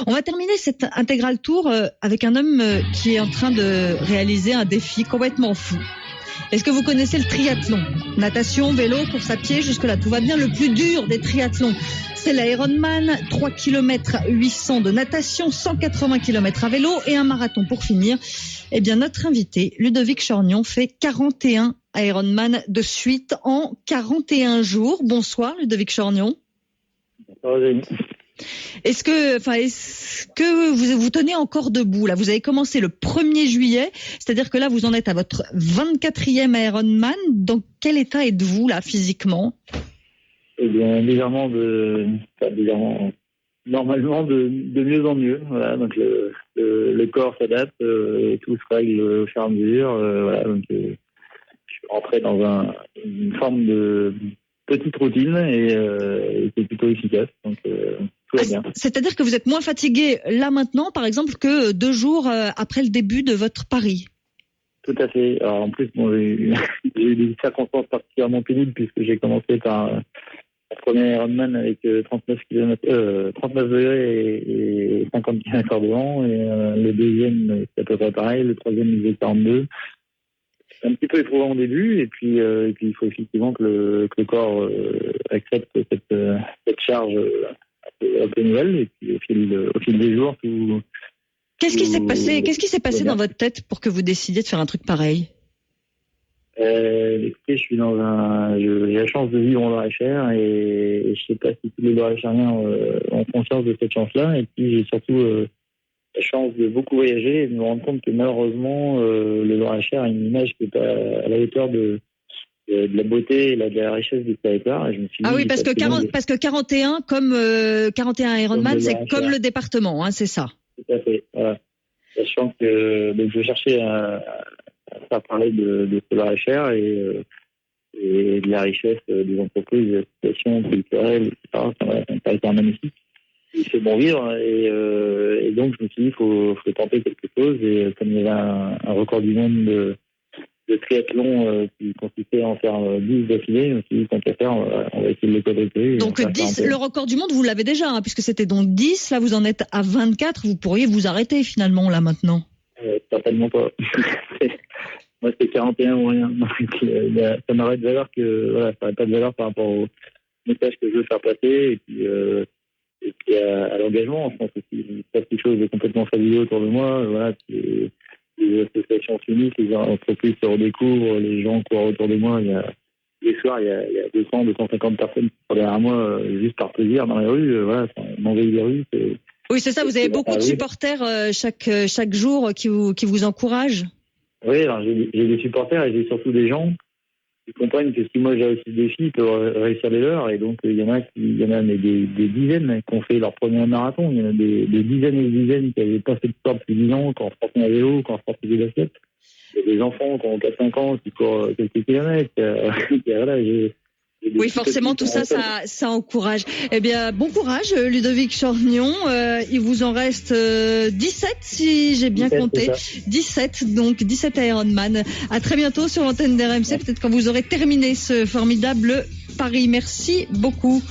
On va terminer cet intégral tour avec un homme qui est en train de réaliser un défi complètement fou. Est-ce que vous connaissez le triathlon? Natation, vélo, course à pied, jusque-là tout va bien. Le plus dur des triathlons, c'est l'Ironman, 3 km 800 de natation, 180 km à vélo et un marathon pour finir. Eh bien, notre invité, Ludovic Chorgnon, fait 41 Ironman de suite en 41 jours. Bonsoir, Ludovic Chorgnon. Bonsoir, Est-ce que vous tenez encore debout là? Vous avez commencé le 1er juillet, c'est-à-dire que là vous en êtes à votre 24e Ironman. Dans quel état êtes-vous là physiquement? Eh bien, normalement de mieux en mieux. Voilà, donc le corps s'adapte, et tout se règle au fur et à mesure. Voilà, donc je suis rentré dans une forme de petite routine et c'est plutôt efficace. Donc tout va bien. C'est-à-dire que vous êtes moins fatigué là maintenant, par exemple, que 2 jours après le début de votre pari? Tout à fait. Alors en plus, j'ai eu des circonstances particulièrement pénibles puisque j'ai commencé par un premier Ironman avec 39 degrés et 50 km de vent. Et le deuxième, c'est à peu près pareil. Le troisième, il faisait 42. C'est un petit peu éprouvant au début. Et puis il faut effectivement que le corps accepte cette charge un peu nouvelle. Et puis au fil des jours, tout... Qu'est-ce qui s'est passé dans votre tête pour que vous décidiez de faire un truc pareil? Écoutez, j'ai la chance de vivre en Loir-et-Cher et je sais pas si tous les Loir-et-Cheriens ont conscience de cette chance-là. Et puis j'ai surtout la chance de beaucoup voyager et de me rendre compte que malheureusement le Loir-et-Cher a une image qui n'est pas à la hauteur de la beauté et de la richesse du territoire. Et je me suis dit, parce que 41 comme 41 Ironman, c'est comme le département, hein, c'est ça. Tout à fait. Voilà. Sachant que donc je cherchais à faire parler de ce Loir-et-Cher et de la richesse des entreprises, de la situation culturelle, etc. Ça a été magnifique. Il fait bon vivre et donc je me suis dit il faut tenter quelque chose. Et comme il y avait un record du monde de triathlon qui consistait à en faire 10 d'affilée, je me suis dit tant qu'à faire, on va essayer de le connecter. Donc 10, le record du monde, vous l'avez déjà, hein, puisque c'était donc 10, là vous en êtes à 24, vous pourriez vous arrêter finalement là maintenant. Certainement pas. Moi c'est 41 ou rien. Donc, ça n'aurait de valeur que ça n'aurait pas de valeur par rapport au message que je veux faire passer et puis à l'engagement. Je pense que c'est quelque chose de complètement fabuleux autour de moi. Voilà, les associations s'unissent, les entreprises se redécouvrent, les gens courent autour de moi. Les soirs, il y a 200, 250 personnes qui sont derrière moi juste par plaisir dans les rues. Voilà, on envahit les rues. Oui, c'est ça. Vous avez beaucoup de supporters chaque jour qui vous encouragent. Oui, alors j'ai des supporters et j'ai surtout des gens qui comprennent que si moi j'ai réussi le défi, ils peuvent réussir les leurs. Et donc il y en a des dizaines qui ont fait leur premier marathon. Il y en a des dizaines et des dizaines qui n'avaient pas fait de sport depuis 10 ans, qui ont sorti un vélo, qui ont sorti des baskets. Il y a des enfants qui ont 4-5 ans qui courent quelques kilomètres. Voilà, oui, forcément, tout ça encourage. Eh bien, bon courage, Ludovic Chorgnon. Il vous en reste 17, si j'ai bien compté. 17, donc 17 Ironman. À très bientôt sur l'antenne d'RMC, peut-être quand vous aurez terminé ce formidable pari. Merci beaucoup.